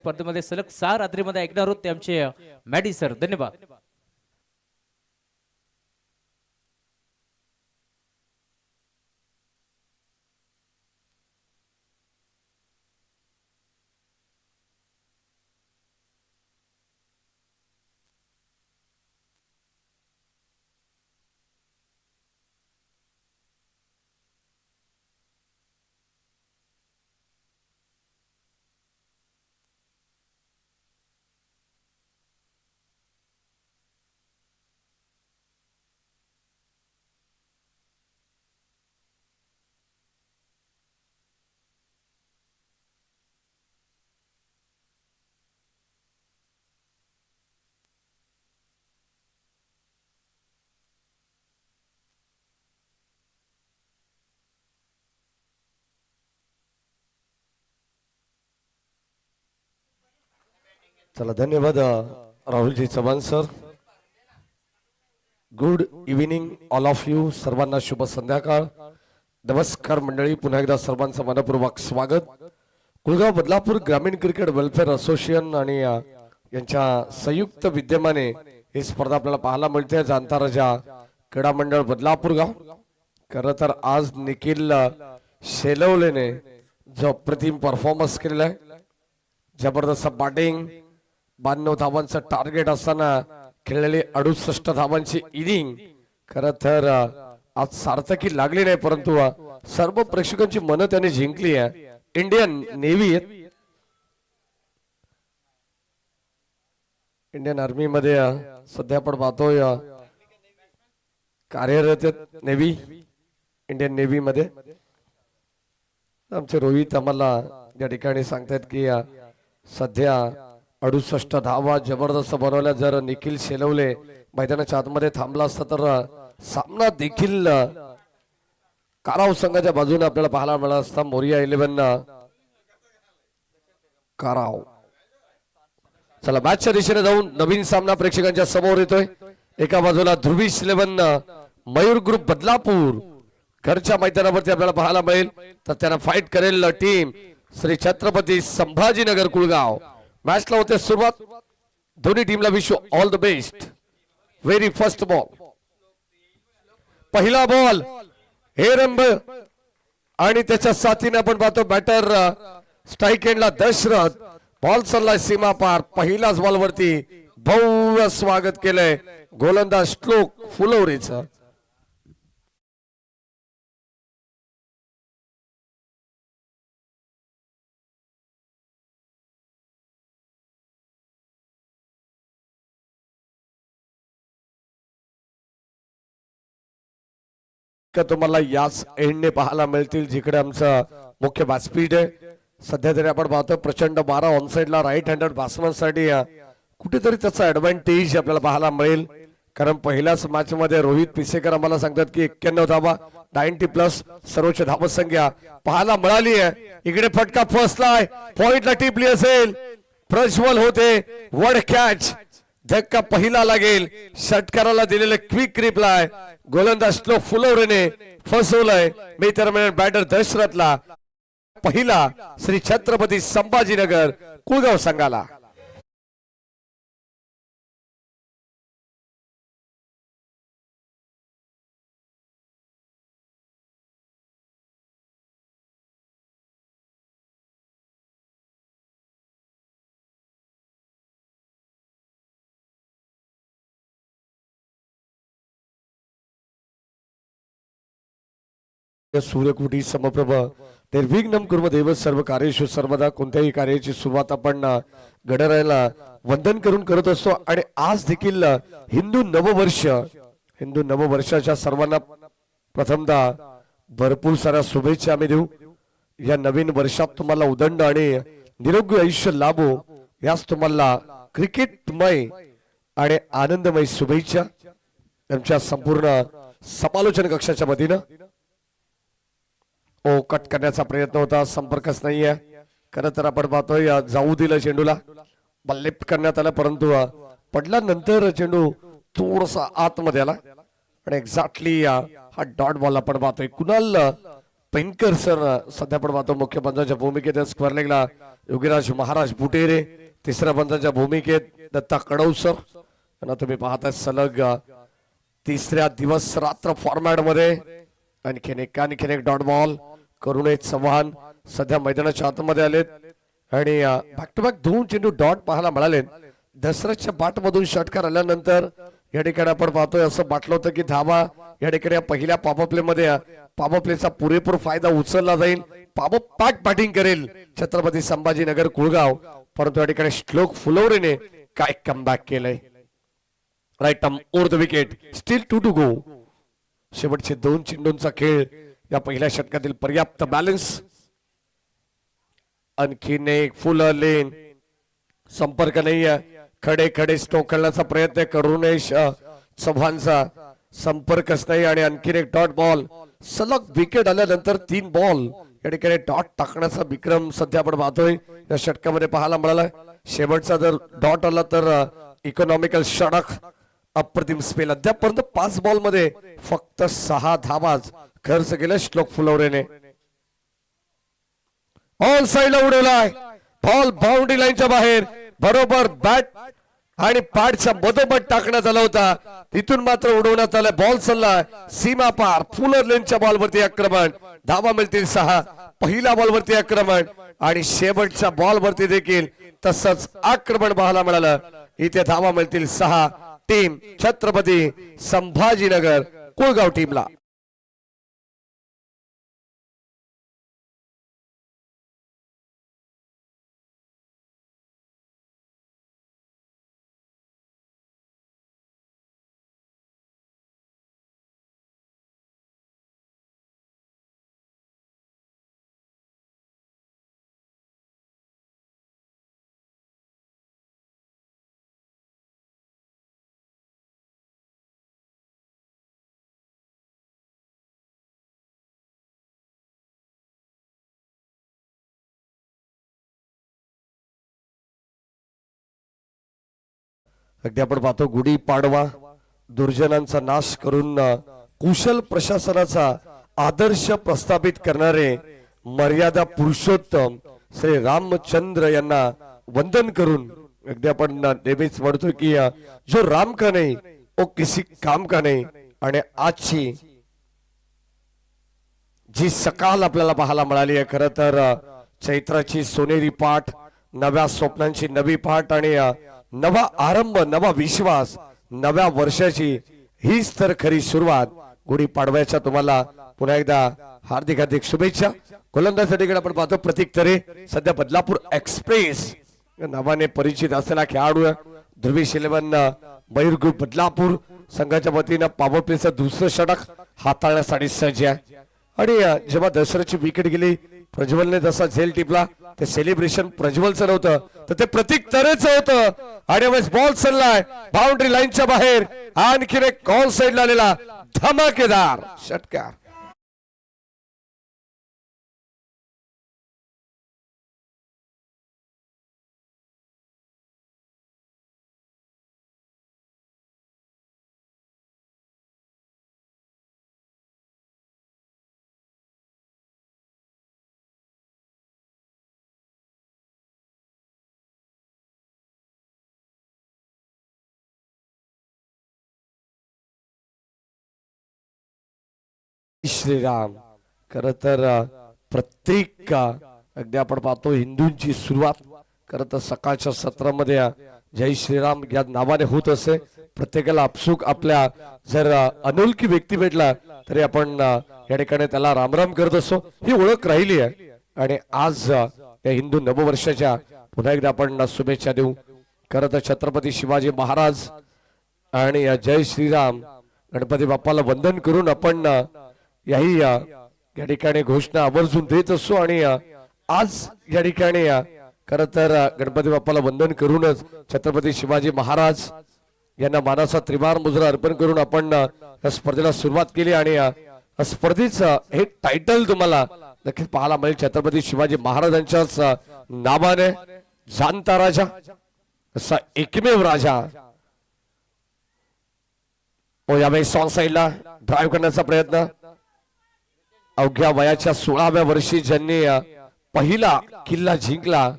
स्पर्धेमध्ये सलग 6 रात्रीमध्ये ऐकणार आहोत ते आमचे मॅडी सर. धन्यवाद. चला धन्यवाद राहुलजी Chavan sir. Good evening all of you. सर्वांना शुभ संध्याकाळ. नमस्कार मंडळी. पुन्हा एकदा सर्वांचं मनपूर्वक स्वागत. कुळगाव बदलापूर ग्रामीण क्रिकेट वेलफेअर असोसिएशन आणि यांच्या संयुक्त विद्यमाने ही स्पर्धा आपल्याला पाहायला मिळते. जाणता राजा क्रीडा मंडळ बदलापूर गाव. खरं तर आज निखिल शेलवलेने जो अप्रतिम परफॉर्मन्स केलेला आहे, जबरदस्त बॅटिंग, 92 धावांचं टार्गेट असताना खेळलेली 68 धावांची इनिंग खरं तर आज सार्थकी लागली नाही, परंतु सर्व प्रेक्षकांची मनं त्याने जिंकली आहे. इंडियन नेव्ही, इंडियन आर्मी मध्ये सध्या आपण पाहतोय कार्यरत नेव्ही, इंडियन नेव्ही मध्ये. आमचे रोहित आम्हाला या ठिकाणी सांगतायत की सध्या 68 धावा जबरदस्त बनवल्या. जर निखिल शेलवले मैदानाच्या आतमध्ये थांबला असता तर सामना देखील काराव संघाच्या बाजूने आपल्याला पाहायला मिळाला असता. मोरिया 11 काराव. चला मॅचच्या दिशेने जाऊन नवीन सामना प्रेक्षकांच्या समोर येतोय. एका बाजूला ध्रुवीश 11 मयूर ग्रुप बदलापूर घरच्या मैदानावरती आपल्याला पाहायला मिळेल. तर त्यांना फाईट करेल टीम श्री छत्रपती संभाजीनगर कुळगाव. मॅचला होते सुरुवात. दोन्ही टीमला wish all the best. Very first ball, पहिला बॉल हे रंब आणि त्याच्या साथीने आपण पाहतो बॅटर स्ट्राईक एंडला दशरथ. बॉल चाललाय सीमा पार. पहिल्याच बॉल वरती भव्य स्वागत केलंय गोलंदाज श्लोक फुलवरीचं. तुम्हाला याच एंडने पाहायला मिळतील जिकडे आमचं मुख्य व्यासपीठ आहे. सध्या तरी आपण पाहतो प्रचंड 12 ऑनसाइडला राईट हँडेड बॅट्समन साठी कुठेतरी त्याचा ऍडव्हान्टेज आपल्याला पाहायला मिळेल. कारण पहिल्याच मॅच मध्ये रोहित पिसेकर आम्हाला सांगतात की 91 धावा 90+ सर्वोच्च धावत संख्या पाहायला मिळाली आहे. इकडे फटका फसलाय, पॉइंटला टिपली असेल, प्रज्वल होते, वड कॅच, धक्का पहिला लागेल. षटकाराला दिलेले क्विक रिप्लाय गोलंदाज श्लोक फुलवरेने फसवलंय. मी तर म्हणेन बॅटर दशरथला. पहिला श्री छत्रपती संभाजीनगर कुळगाव संघाला. सूर्यकुटी समप्रभ निर्विघ्नं कुर्मदेव सर्व कार्येषु सर्वदा. कोणत्याही कार्याची सुरुवात आपण गणरायाला वंदन करून करत असतो. आणि आज देखील हिंदू नववर्षाच्या सर्वांना प्रथमतः भरपूर साऱ्या शुभेच्छा आम्ही देऊ. या नवीन वर्षात तुम्हाला उदंड आणि निरोगी आयुष्य लाभो याच तुम्हाला क्रिकेटमय आणि आनंदमय शुभेच्छा आमच्या संपूर्ण समालोचन कक्षाच्या वतीनं. कट करण्याचा प्रयत्न होता, संपर्कच नाहीये. खरं तर आपण पाहतोय जाऊ दिलं चेंडूला, बल्लेप करण्यात आला, परंतु पडल्यानंतर चेंडू थोडासा आतमध्ये आला आणि एक्झॅक्टली हा डॉट बॉल आपण पाहतोय. कुणाल पेनकर सर सध्या आपण पाहतो मुख्य पंचाच्या भूमिकेत स्क्वेअर लेगला योगीराज महाराज बुटेरे तिसऱ्या पंचाच्या भूमिकेत दत्ता कडवसर यांना तुम्ही पाहताय सलग तिसऱ्या दिवस रात्र फॉर्मॅट मध्ये आणखीन एक डॉट बॉल करुणे चव्हाण सध्या मैदानाच्या आतमध्ये आलेत आणि बॅक टू बॅक 2 चेंडू डॉट पाहायला मिळाले. दसऱ्याच्या बाट मधून षटकार आल्यानंतर या ठिकाणी आपण पाहतोय असं वाटलं होतं की धावा या ठिकाणी पहिल्या पॉवर प्ले मध्ये पॉवर प्लेचा पुरेपूर फायदा उचलला जाईल. पॉवर पॅक बॅटिंग करेल छत्रपती संभाजीनगर कुळगाव, परंतु या ठिकाणी श्लोक फुलवरेने काय कमबॅक केलंय. Right arm over the wicket, still 2 to go. शेवटचे 2 चेंडूंचा खेळ या पहिल्या षटकातील पर्याप्त बॅलन्स. आणखीन एक फुल लेन, संपर्क नाहीये. खडे खडे स्ट्रोक करण्याचा प्रयत्न करुणेश चव्हाणचा, संपर्कच नाही. आणि आणखीन एक डॉट बॉल. सलग विकेट आल्यानंतर 3 बॉल या ठिकाणी डॉट टाकण्याचा विक्रम सध्या आपण पाहतोय या षटकामध्ये पाहायला मिळाला. शेवटचा जर डॉट आला तर इकॉनॉमिकल षटक, अप्रतिम स्पेल. अद्यापर्यंत 5 बॉल मध्ये फक्त 6 धावाच खर्च केले श्लोक फुलवरेने. ऑल साइडला उडवलाय बॉल, बाउंड्री लाईनच्या बाहेर, बरोबर बॅट आणि पॅडच्या मधोमध टाकण्यात आला होता, तिथून मात्र उडवण्यात आला. बॉल चाललाय सीमा पार. फुलर लेनच्या बॉलवरती आक्रमण, धावा मिळतील 6. पहिल्या बॉलवरती आक्रमण आणि शेवटच्या बॉलवरती देखील तसंच आक्रमण पाहायला मिळालं. इथे धावा मिळतील 6. टीम छत्रपती संभाजीनगर कुळगाव टीमला. अगदी आपण पाहतो गुढी पाडवा, दुर्जनांचा नाश करून कुशल प्रशासनाचा आदर्श प्रस्थापित करणारे मर्यादा पुरुषोत्तम श्री रामचंद्र यांना वंदन करून अगदी आपण नेहमीच म्हणतो की जो राम का नाही वो किसी काम का नाही. आणि आजची जी सकाळ आपल्याला पाहायला मिळाली आहे, खरं तर चैत्राची सोनेरी पाठ, नव्या स्वप्नांची नवी पाठ आणि नवा आरंभ, नवा विश्वास, नव्या वर्षाची हीच तर खरी सुरुवात. गुढी पाडव्याच्या तुम्हाला पुन्हा एकदा हार्दिक हार्दिक शुभेच्छा. गोलंदाजीसाठी आपण पाहतो प्रतीक तरे, सध्या बदलापूर एक्सप्रेस या नावाने परिचित असलेला खेळाडू. ध्रुवी शिलेवन मयूर ग्रुप बदलापूर संघाच्या वतीनं पॉवर प्लेचं दुसरं षटक हाताळण्यासाठी सज्ज आहे. आणि जेव्हा दसऱ्याची विकेट गेली, प्रज्वलने जसा झेल टिपला, ते सेलिब्रेशन प्रज्वलचं नव्हतं तर ते प्रतीक तरेचं होतं. आणि बॉल चाललाय बाउंड्री लाईनच्या बाहेर, आणखीन एक कॉल साइडला आलेला धमाकेदार षटकार. श्रीराम. खर तर प्रत्येक अगदी आपण पाहतो हिंदूंची सुरुवात खर तर सकाळच्या सत्रामध्ये जय श्रीराम या नावाने होत असे. प्रत्येकाला आपसुक आपल्या जर अनोळखी व्यक्ती भेटला तरी आपण या ठिकाणी त्याला रामराम करत असो, ही ओळख राहिली आहे. आणि आज या हिंदू नववर्षाच्या पुन्हा एकदा आपण शुभेच्छा देऊ. खर तर छत्रपती शिवाजी महाराज आणि जय श्रीराम गणपती बाप्पाला वंदन करून आपण याही या ठिकाणी घोषणा आवर्जून देत असो. आणि आज या ठिकाणी खर तर गणपती बाप्पाला वंदन करूनच छत्रपती शिवाजी महाराज यांना मानाचा त्रिवार मुजरा अर्पण करून आपण या स्पर्धेला सुरुवात केली. आणि स्पर्धेचं हे टायटल तुम्हाला नक्कीच पाहायला मिळेल छत्रपती शिवाजी महाराजांच्याच नावाने. जाणता राजा असा एकमेव राजा. यावेळी सॉंग साइडला ड्राईव्ह करण्याचा प्रयत्न. अवघ्या वयाच्या 16व्या वर्षी ज्यांनी पहिला किल्ला जिंकला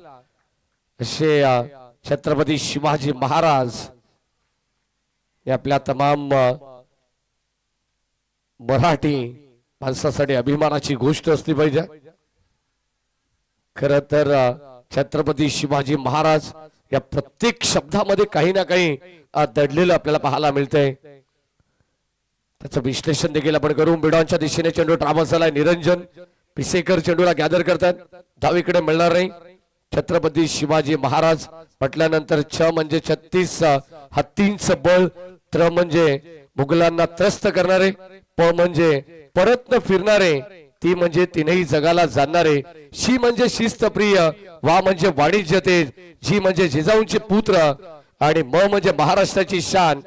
असे छत्रपती शिवाजी महाराज हे आपल्या तमाम मराठी माणसासाठी अभिमानाची गोष्ट असली पाहिजे. खर तर छत्रपती शिवाजी महाराज या प्रत्येक शब्दामध्ये काही ना काही दडलेलं आपल्याला पाहायला मिळतंय. त्याचं विश्लेषण देखील आपण करून बिडॉनच्या दिशेने चेंडू ट्रॅव्हल झालाय. निरंजन पिसेकर चेंडूला गॅदर करतात. धाव इकडे मिळणार नाही. छत्रपती शिवाजी महाराज म्हटल्यानंतर छ म्हणजे 36 हत्तींचं बळ, त्र म्हणजे मुघलांना त्रस्त करणारे, प म्हणजे परत न फिरणारे, ती म्हणजे तीनही जगाला जाणणारे, शी म्हणजे शिस्तप्रिय, वा म्हणजे वाणिज्य तेज, जी म्हणजे जिजाऊंचे पुत्र आणि म म्हणजे महाराष्ट्राची शान,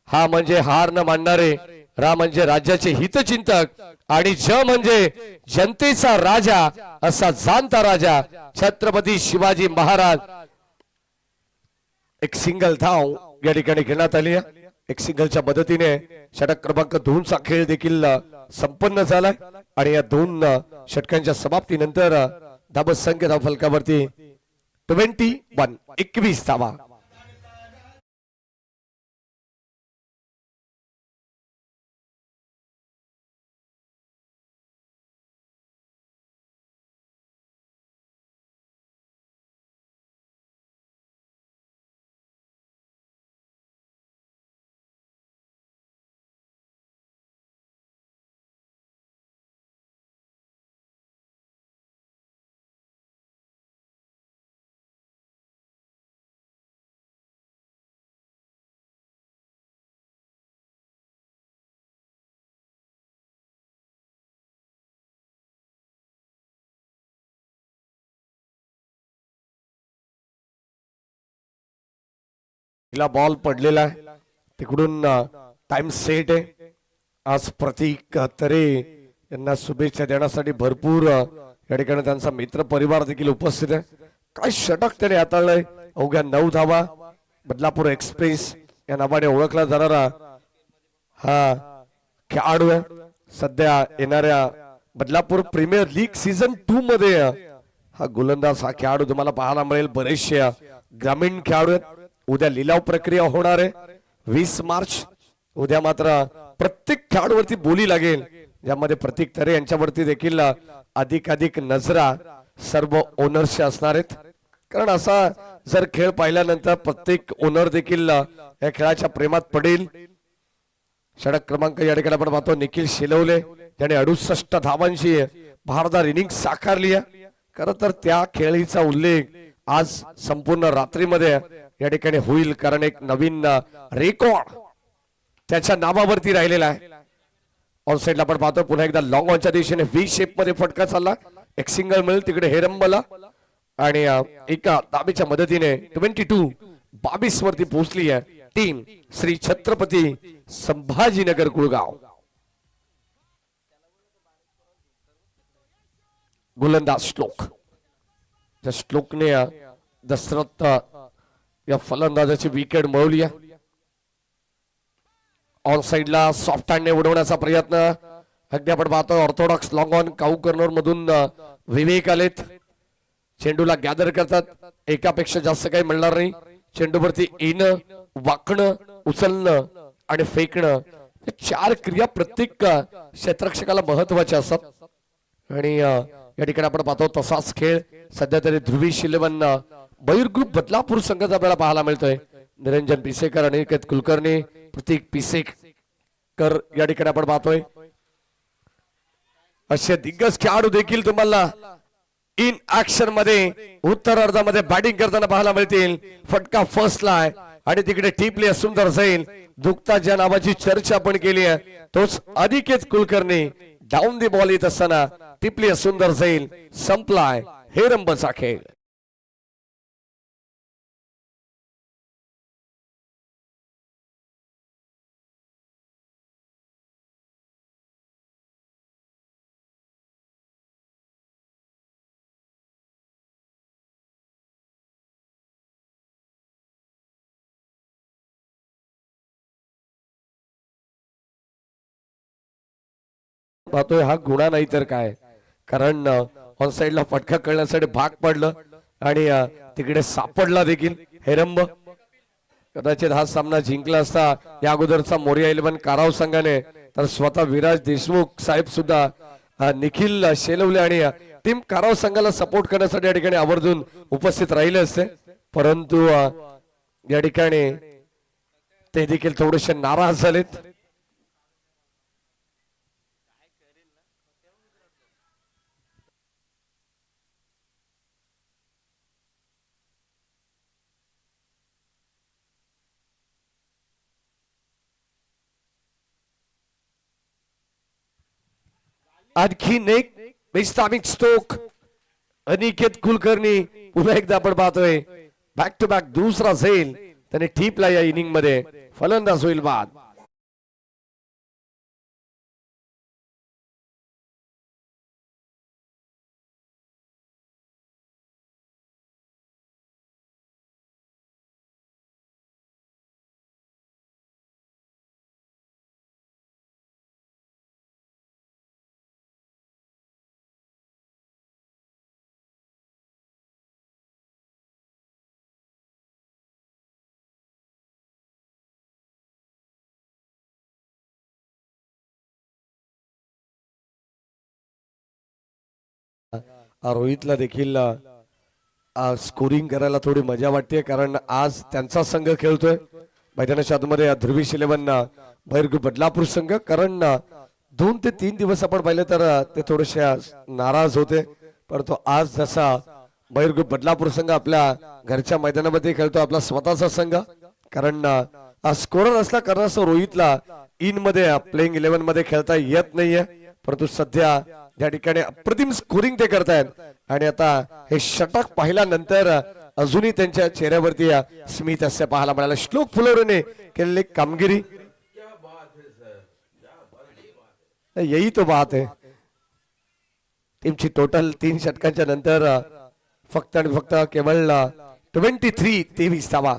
हा म्हणजे हार न मानणारे, रा म्हणजे राज्याचे हितचिंतक आणि ज म्हणजे जनतेचा राजा असा जाणता राजा छत्रपती शिवाजी महाराज. एक सिंगल धाव या ठिकाणी घेण्यात आली आहे. एक सिंगलच्या मदतीने षटक क्रमांक 2 चा खेळ देखील संपन्न झालाय आणि या 2 षटकांच्या समाप्तीनंतर धाव संख्या धाव फलकावरती 21 धावा. बॉल पडलेला आहे तिकडून टाइम सेट आहे. आज प्रतीक तरे यांना शुभेच्छा देण्यासाठी भरपूर या ठिकाणी त्यांचा मित्र परिवार देखील उपस्थित आहे. काय षटक त्याने हाताळलंय. अवघ्या 9 धावा. बदलापूर एक्सप्रेस या नावाने ओळखला जाणारा हा खेळाडू आहे. सध्या येणाऱ्या बदलापूर प्रीमियर लीग सीझन 2 मध्ये हा गोलंदाज हा खेळाडू तुम्हाला पाहायला मिळेल. बरेचसे ग्रामीण खेळाडू आहेत. उद्या लिलाव प्रक्रिया होणार आहे 20 मार्च. उद्या मात्र प्रत्येक खेळाडूवरती बोली लागेल, ज्यामध्ये प्रतीक तरे यांच्यावरती देखील अधिक नजरा सर्व ओनर्सच्या असणार आहेत. कारण असा जर खेळ पाहिल्यानंतर प्रत्येक ओनर देखील या खेळाच्या प्रेमात पडेल. षटक क्रमांक या ठिकाणी आपण पाहतो निखिल शिलवले ज्याने 68 धावांची भारदार इनिंग साकारली आहे. खरं तर त्या खेळीचा उल्लेख आज संपूर्ण रात्रीमध्ये या ठिकाणी होईल, कारण एक नवीन रेकॉर्ड त्याच्या नावावरती राहिलेला आहे. ऑन साइडला आपण पाहतो पुन्हा एकदा लॉंग ऑनच्या दिशेने व्ही शेप मध्ये फटका चालला. एक सिंगल मिळेल तिकडे हेरंबला आणि एका दाबीच्या मदतीने 22 वरती पोहोचली आहे टीम श्री छत्रपती संभाजीनगर कुळगाव. गोलंदाज श्लोक, त्या श्लोकने दशरथ या फलंदाजाची विकेट मिळवली आहे. ऑन साइडला सॉफ्ट हँडने उडवण्याचा प्रयत्न अगदी आपण पाहतो. Orthodox long on cow corner मधून विवेक आलेत. चेंडूला गॅदर करतात. एकापेक्षा जास्त काही मिळणार नाही. चेंडूवरती येणं, वाकणं, उचलणं आणि फेकणं, 4 क्रिया प्रत्येक क्षेत्ररक्षकाला महत्वाच्या असतात. आणि या ठिकाणी आपण पाहतो तसाच खेळ सध्या तरी ध्रुवी शिलेवन मयूर ग्रुप बदलापूर संघाचा आपल्याला पाहायला मिळतोय. निरंजन पिसेकर, अनिकेत कुलकर्णी, प्रतीक पिसेकर या ठिकाणी आपण पाहतोय. असे दिग्गज खेळाडू देखील तुम्हाला इन ऍक्शन मध्ये उत्तरार्धामध्ये बॅटिंग करताना पाहायला मिळतील. फटका फर्स्टला आहे आणि तिकडे टिपले सुंदर जाईल. दुखता ज्या नावाची चर्चा आपण केली आहे तोच Aniket Kulkarni down the ball येत असताना टिपली सुंदर जाईल. संपलाय हेरंबचा खेळ. पाहतोय हा गुन्हा नाही तर काय, कारण ऑन साइडला फटका कळण्यासाठी भाग पडलं आणि तिकडे सापडला देखील हेरंब. कदाचित हा सामना जिंकला असता या अगोदरचा मोरिया 11 काराव संघाने, तर स्वतः विराज देशमुख साहेब सुद्धा निखिल शेलवले आणि टीम काराव संघाला सपोर्ट करण्यासाठी या ठिकाणी आवर्जून उपस्थित राहिले असते, परंतु या ठिकाणी ते देखील थोडेसे नाराज झालेत. आणखीन एक विस्तामिक स्ट्रोक अनिकेत कुलकर्णी. पुन्हा एकदा आपण पाहतोय बॅक टू बॅक दुसरा झेल त्याने टिपला या इनिंग मध्ये. फलंदाज होईल बाद. रोहितला देखील स्कोरिंग करायला थोडी मजा वाटते, कारण आज त्यांचा संघ खेळतोय मैदानाच्या आतमध्ये ध्रुवीश 11 बहिर्गु बदलापूर संघ. कारण 2 ते 3 दिवस आपण पाहिले तर ते थोडेसे नाराज होते, परंतु आज जसा बहिर्गु बदलापूर संघ आपल्या घरच्या मैदानामध्ये खेळतो, आपला स्वतःचा संघ, कारण स्कोरर असला कारण रोहितला इन मध्ये प्लेइंग 11 मध्ये खेळता येत नाहीये, परंतु सध्या या ठिकाणी अप्रतिम स्कोरिंग ते करतायत. आणि आता हे षटक पाहिल्यानंतर अजूनही त्यांच्या चेहऱ्यावरती स्मित हास्य पाहायला मिळालं. श्लोक फुलवरेने केलेली कामगिरी, यही तो बात है. टीमची टोटल 3 षटकांच्या नंतर फक्त आणि फक्त केवळ 23 धावा.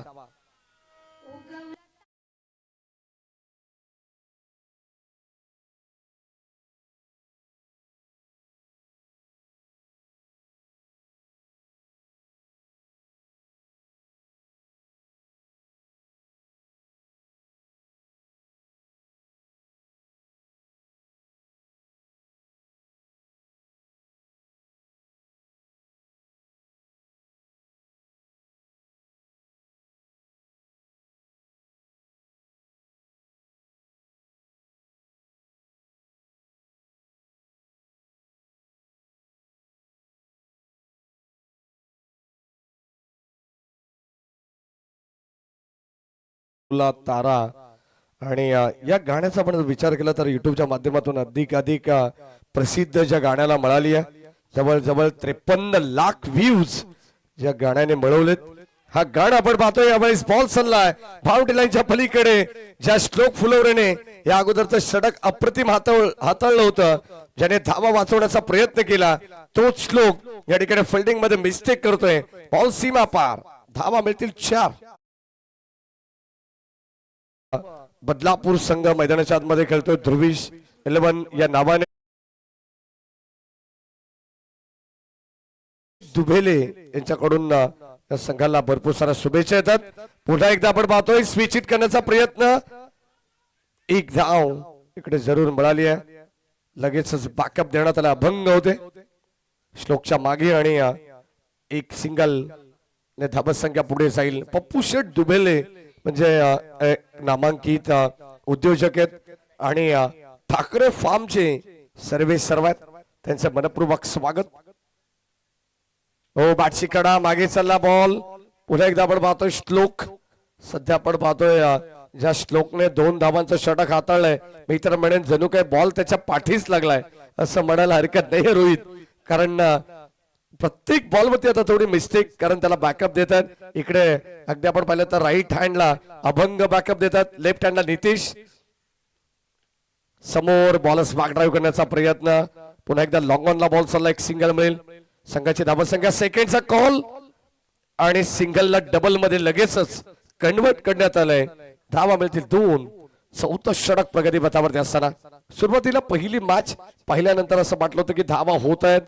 तारा आणि या गाण्याचा आपण विचार केला तर युट्यूबच्या माध्यमातून अधिक प्रसिद्ध ज्या गाण्याला मिळाली आहे, जवळजवळ 53 लाख व्ह्यूज ज्या गाण्याने मिळवलेत. हा गाणं आपण पाहतोय यावेळेस बॉल सनलाय बाउंड्री लाईनच्या पलीकडे. ज्या श्लोक फुलवरेने या अगोदरचं षटक अप्रतिम हाताळलं होतं, ज्याने धावा वाचवण्याचा प्रयत्न केला, तोच श्लोक या ठिकाणी फिल्डिंग मध्ये मिस्टेक करतोय. बॉल सीमा पार, धावा मिळतील 4. बदलापूर संघ मैदानाच्या आतमध्ये खेळतोय. ध्रुवीश 11 या नावाने दुबेले यांच्याकडून या संघाला भरपूर साऱ्या शुभेच्छा येतात. पुन्हा एकदा आपण पाहतोय स्विचित करण्याचा प्रयत्न, एक धाव इकडे जरूर मिळाली आहे. लगेचच बॅकअप देण्यात आला, अभंग होते श्लोकच्या मागे आणि एक सिंगल ने धाबत संख्या पुढे जाईल. पप्पू शेठ दुबेले म्हणजे नामांकित उद्योजक आहेत आणि ठाकरे फार्मचे सर्वात त्यांचं मनपूर्वक स्वागत. हो बाटशी कडा मागे चालला बॉल. पुन्हा एकदा आपण पाहतोय श्लोक. सध्या आपण पाहतोय ज्या श्लोकने 2 धावांचं षटक हाताळलंय, मी तर म्हणेन जणू काय बॉल त्याच्या पाठीच लागलाय असं म्हणायला हरकत नाही रोहित, कारण प्रत्येक बॉलवरती आता थोडी मिस्टेक, कारण त्याला बॅकअप देतात. इकडे अगदी आपण पाहिलं तर राईट हँडला अभंग बॅकअप देतात, लेफ्ट हँडला नितीश. समोर बॉलच बॅक ड्राईव्ह करण्याचा प्रयत्न. पुन्हा एकदा लॉंग ऑनला बॉल चालला, एक सिंगल मिळेल. संघाची धावा संख्या सेकंडचा कॉल आणि सिंगलला डबल मध्ये लगेचच कन्वर्ट करण्यात आलंय. धावा मिळतील 2. 4थं षटक प्रगती पथावरती असताना सुरुवातीला पहिली मॅच पाहिल्यानंतर असं वाटलं होतं की धावा होत आहेत,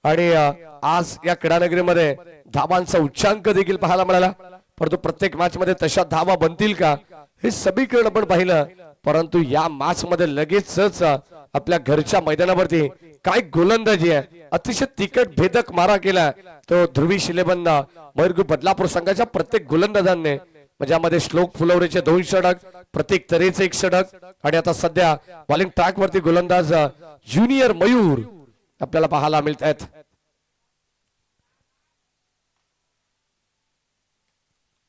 आणि आज या क्रीडानगरीमध्ये धावांचा उच्चांक देखील पाहायला मिळाला. परंतु प्रत्येक मॅच मध्ये तशा धावा बनतील का हे सगळीकडे आपण पाहिलं. परंतु या मॅच मध्ये लगेचच आपल्या घरच्या मैदानावरती काय गोलंदाजी आहे, अतिशय तिखट भेदक मारा केला तो ध्रुवी शिलेबंद मयूर बदलापूर संघाच्या प्रत्येक गोलंदाजांनी. ज्यामध्ये श्लोक फुलवरेचे 2 षटक, प्रत्येक तऱ्हेचे 1 षटक आणि आता सध्या बॉलिंग ट्रॅक वरती गोलंदाज ज्युनियर मयूर आपल्याला पाहायला मिळत आहेत.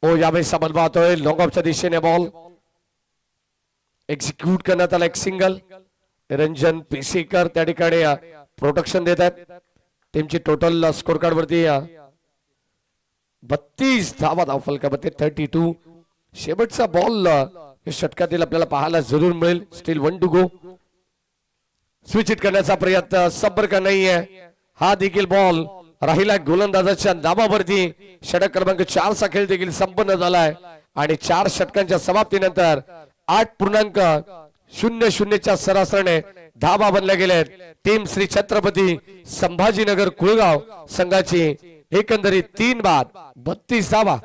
ओ यावेळी सबल पाहतोय लॉंग ऑफच्या दिशेने बॉल एक्झिक्यूट करण्यात आला. एक सिंगल. निरंजन पेसेकर त्या ठिकाणी प्रोटेक्शन देत आहेत. टीमची टोटल स्कोर कार्ड वरती 32 धावा धावफलकामध्ये 32. शेवटचा बॉल या षटकातील आपल्याला पाहायला जरूर मिळेल. Still 1 to go. Switch hit करण्याचा प्रयत्न, संपर्क नाहीये. हा देखील बॉल राहिला गोलंदाजाच्या नावावरती. षटक क्रमांक 4 चा खेळ देखील संपन्न झालाय आणि 4 षटकांच्या समाप्तीनंतर 8.00 च्या सरासरीने धावा बनल्या गेल्यात. टीम श्री छत्रपती संभाजीनगर कुळगाव संघाची एकंदरीत 3 बाद 32 धावा.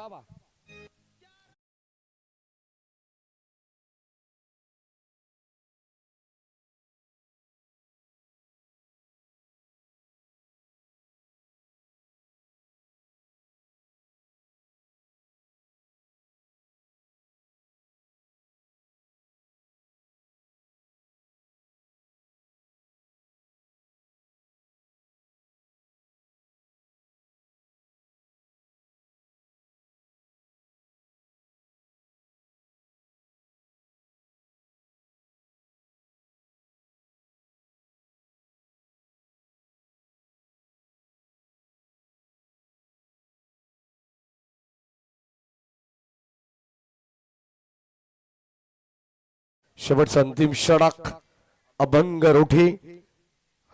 शेवटचा अंतिम षटक अभंग रोठी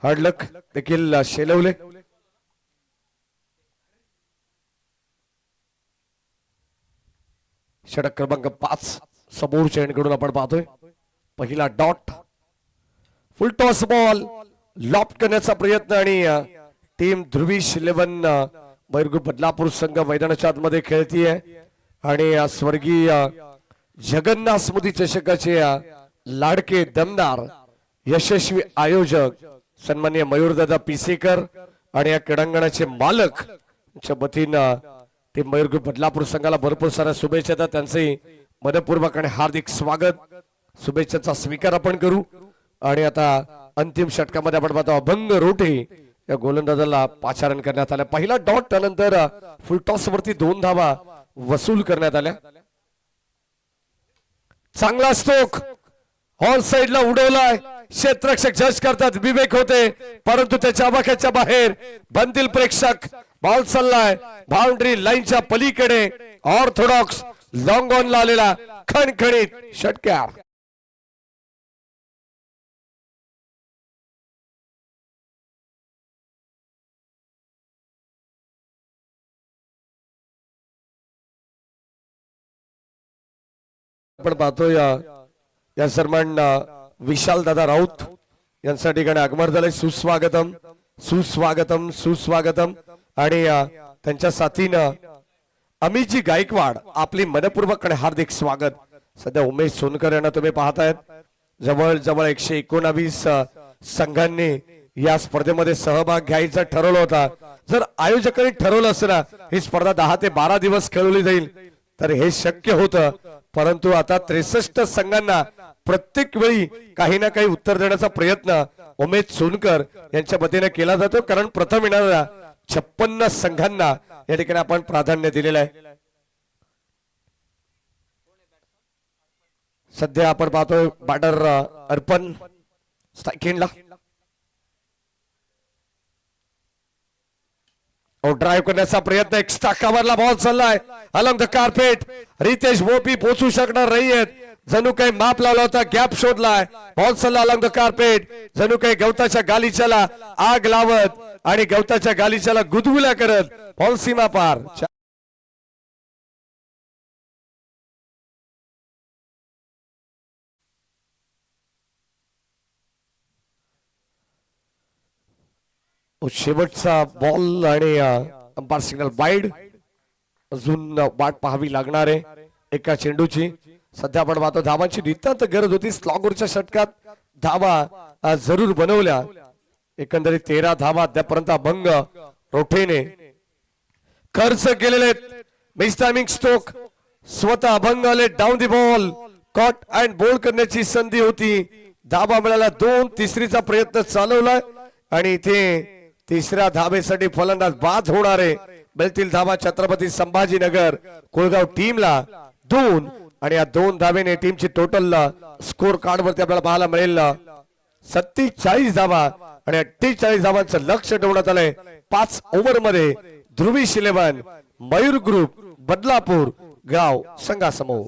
हार्डलक देखील शेलवले. षटक क्रमांक 5 समोरच्या एंडकडून आपण पाहतोय. पहिला डॉट, फुल टॉस बॉल लॉफ्ट करण्याचा प्रयत्न आणि टीम ध्रुवी 11 मयूर बदलापूर संघ मैदानाच्या आतमध्ये खेळतीये आणि स्वर्गीय जगन्नाथ स्मृती चषकाचे लाडके दमदार यशस्वी आयोजक सन्माननीय मयूरदादा पिसेकर आणि या क्रीडांगणाचे मालक च्या वतीनं टीम मयूर बदलापूर संघाला भरपूर साऱ्या शुभेच्छा देतात. त्यांचे मनपूर्वक आणि हार्दिक स्वागत. शुभेच्छाचा स्वीकार आपण करू. आणि आता अंतिम षटकामध्ये आपण पाहतो अभंग रोटे या गोलंदाजाला पाचारण करण्यात आलं. पहिला डॉट त्यानंतर फुल टॉस वरती 2 धावा वसूल करण्यात आल्या. चांगला स्ट्रोक ऑल साइडला उडवलाय. क्षेत्ररक्षक जज करतात, विवेक होते परंतु त्याच्या आवाक्याच्या बाहेर बनतील प्रेक्षक. बॉल चाललाय बाउंड्री लाईनच्या पलीकडे. ऑर्थोडॉक्स लॉंग ऑन ला आलेला खणखणीत षटकार. आपण पाहतोय या सन्मान विशाल दादा राऊत यांच्या ठिकाणी आगमन झालंय. सुस्वागतम सुस्वागतम सुस्वागतम. आणि त्यांच्या साथीनं अमितजी गायकवाड आपली मनपूर्वक आणि हार्दिक स्वागत. सध्या उमेश सोनकर यांना तुम्ही पाहतायत. जवळ जवळ 119 संघांनी या स्पर्धेमध्ये सहभाग घ्यायचा ठरवला होता. जर आयोजकांनी ठरवलं असं ना ही स्पर्धा 10 ते 12 दिवस खेळवली जाईल तर हे शक्य होतं. परंतु आता 63 संघांना प्रत्येक वेळी काही ना काही उत्तर देण्याचा प्रयत्न उमेश सोनकर यांच्या वतीने केला जातो. कारण प्रथम येणाऱ्या 56 संघांना या ठिकाणी आपण प्राधान्य दिलेलं आहे. सध्या आपण पाहतोय बॅटर अर्पण स्ट्राइकिंगला. ड्राइव्ह करण्याचा प्रयत्न. एक्स्ट्रा कव्हरला बॉल चाललाय along the carpet. Riteish Mopi पोहोचू शकणार नाहीयेत. जणू काही माप लावला होता, गॅप शोधलाय. बॉल चालला अलॉंग द कार्पेट. जणू काही गवताच्या गालिच्याला आग लावत आणि गवताच्या गालिच्याला गुदगुल्या करत बॉल सीमा पार. शेवटचा बॉल आणि अंपायर सिग्नल वाईड. अजून वाट पाहावी लागणार आहे एका चेंडूची. सध्या आपण पाहतो धावांची नितांत गरज होती. स्लॉगरच्या षटकात धावा जरूर बनवल्या. एकंदरीत 13 धावा अद्यापर्यंत अभंग रोठेने खर्च केलेले. मिस टायमिंग स्ट्रोक स्वतः अभंग आले. Down the ball caught and bowled करण्याची संधी होती. धावा मिळाला 2. तिसरीचा प्रयत्न चालवलाय आणि इथे तिसऱ्या धावेसाठी फलंदाज बाद होणार आहे. मिळतील धावा छत्रपती संभाजीनगर कोळगाव टीमला 2 आणि या 2 धावेने टीमची टोटल स्कोर कार्ड वरती आपल्याला पाहायला मिळेल 47 धावा आणि 48 धावांचं लक्ष ठेवण्यात आलंय 5 ओव्हर मध्ये. ध्रुवीश 11 मयूर ग्रुप बदलापूर गाव संघासमोर.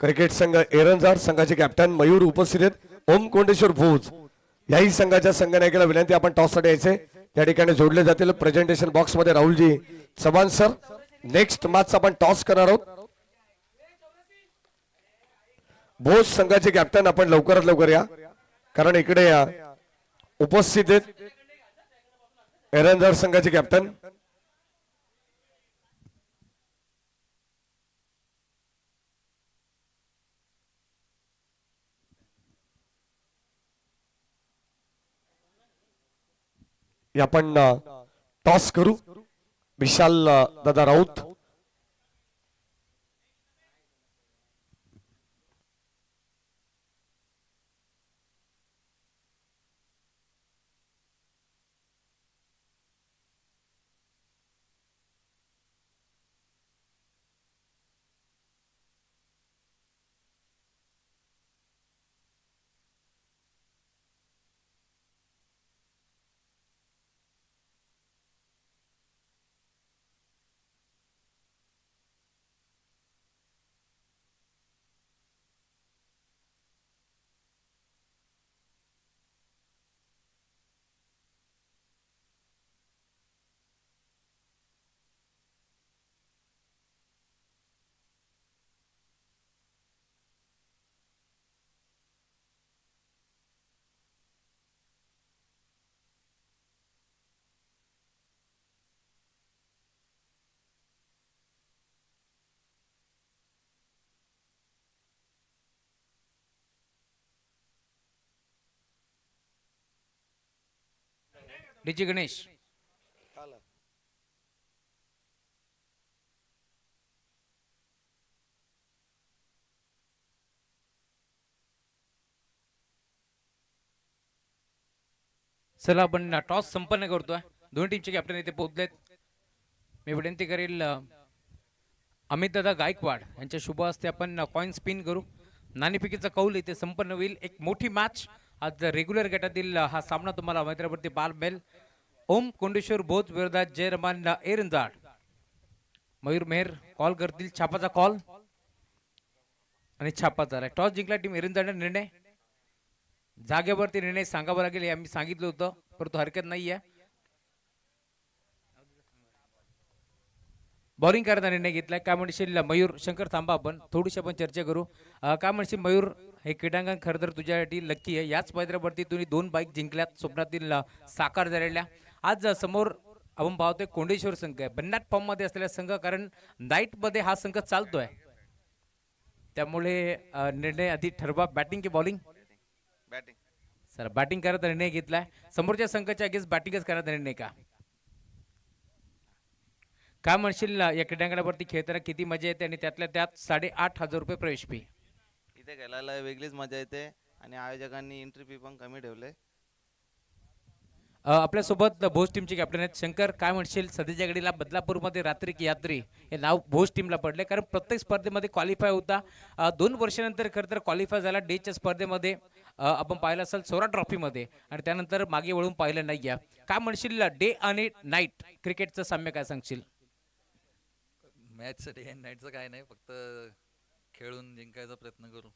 क्रिकेट संघ एरंजाड संघाचे कॅप्टन मयूर उपस्थित आहेत. ओम कोंडेश्वर भोज याही संघाच्या संघनायकाला विनंती आपण टॉस साठी यायचे. त्या ठिकाणी जोडले जातील प्रेझेंटेशन बॉक्स मध्ये Rahulji Chavan sir. Next match आपण टॉस करणार आहोत. भोज संघाचे कॅप्टन आपण लवकरात लवकर या कारण इकडे उपस्थित आहेत एरंजाड संघाचे कॅप्टन. आपण टॉस करू. विशाल दादा राऊत डीजे गणेश चला आपण टॉस संपन्न करतोय. दोन्ही टीमचे कॅप्टन इथे पोहोचलेत. मी विनंती करेल अमित दादा गायकवाड यांच्या शुभ हस्ते आपण कॉइन स्पिन करू. नाणेफेकीचा कौल इथे संपन्न होईल. एक मोठी मॅच आज रेग्युलर गटातील हा सामना तुम्हाला मैत्रीवरती पाहायला मिळेल. ओम कोंडेश्वर बोध विरोधात जयरमान एरंजाड. मयूर मेहर कॉल करतील. छापाचा कॉल आणि छापा झाला. टॉस जिंकला टीम एरंजाड. निर्णय जागेवरती निर्णय सांगावा लागेल हे आम्ही सांगितलं होतं परंतु हरकत नाहीये. बॉलिंग करता निर्णय घेतलाय. काय म्हणशील मयूर शंकर थांबा आपण थोडीशी आपण चर्चा करू. काय म्हणशील मयूर हे क्रीडांगण खरं तर तुझ्यासाठी लक्की आहे. याच मैदानावरती तुम्ही 2 बाईक जिंकल्यात स्वप्नातील साकार झालेल्या. आज समोर आपण पाहतोय कोंडेश्वर संघ आहे भन्नाट फॉर्म मध्ये असलेला संघ कारण नाईट मध्ये हा संघ चालतोय त्यामुळे निर्णय आधी ठरवा. बॅटिंग की बॉलिंग? बॅटिंग सर बॅटिंग करायचा निर्णय घेतलाय. समोरच्या संघाच्या अगेन्स्ट बॅटिंगच करायचा निर्णय का? काय म्हणशील या क्रीडांगणावरती खेळताना किती मजा येते आणि त्यातल्या त्यात 8,500 रुपये प्रवेश फी. इथे खेळायला वेगळीच मजा येते आणि आयोजकांनी एंट्री फी पण कमी ठेवले. आपल्यासोबत भोज टीमचे कॅप्टन आहेत शंकर. काय म्हणशील सध्याच्या घडीला बदलापूरमध्ये रात्री की यात्री हे नाव भोज टीमला पडले, कारण प्रत्येक स्पर्धेमध्ये क्वालिफाय होता. 2 वर्षानंतर खरं तर क्वालिफाय झाला डेच्या स्पर्धेमध्ये. आपण पाहिलं असेल सोरा ट्रॉफीमध्ये आणि त्यानंतर मागे वळून पाहिलं नाही आहे. काय म्हणशील डे आणि नाईट क्रिकेटचं साम्य काय सांगशील? मॅचचं डे अँड नाईटचं काय नाही, फक्त खेळून जिंकायचा प्रयत्न करू.